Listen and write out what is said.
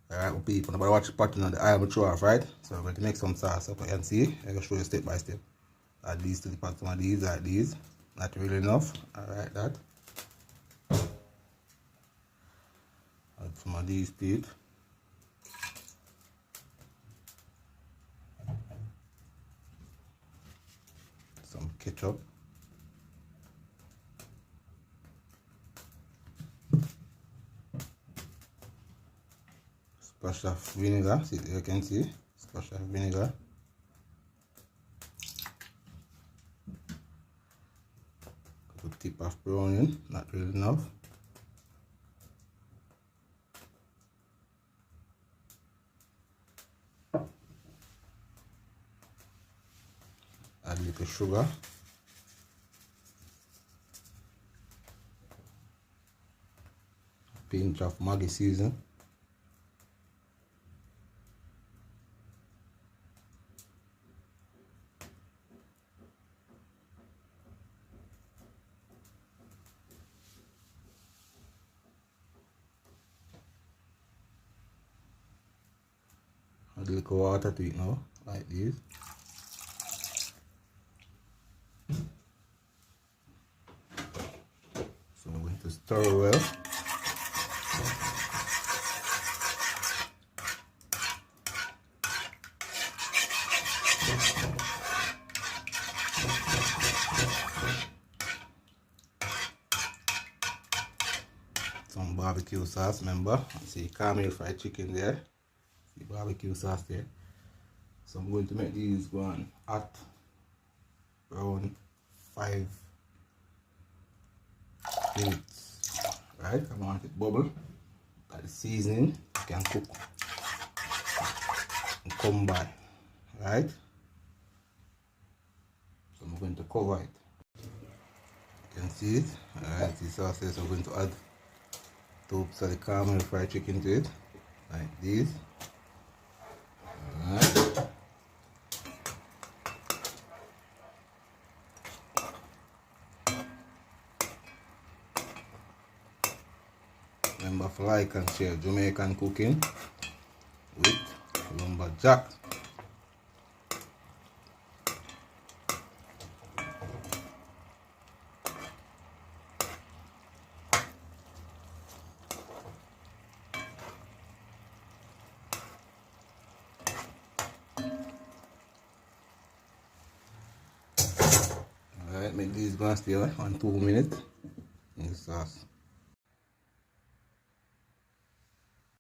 Alright, well, people, nobody watch the pattern on the eye will throw off, right? So we're going to make some sauce up. You can see, I'm going to show you step by step. Add these to the pot, some of these, like these. Not really enough. Alright, that. Add some of these to it. Some ketchup. Splash of vinegar, see, you can see. Splash of vinegar. Couple tip of browning, not really enough. Add a little sugar. A pinch of Maggi season. Add a little water to it now, like this. So I'm going to stir well. Some barbecue sauce, remember? See caramel fried chicken there. See barbecue sauce there. So I'm going to make these go on hot around 5 minutes. Right? I want it bubble. That the seasoning can cook and come by. Right? So I'm going to cover it. You can see it. Alright, the sauce is I'm going to add 2 cups of the caramel fried chicken to it. Like this. Alright. Remember to like and share Jamaican cooking with lumberjack. Alright, make these go and stay on 2 minutes in the sauce.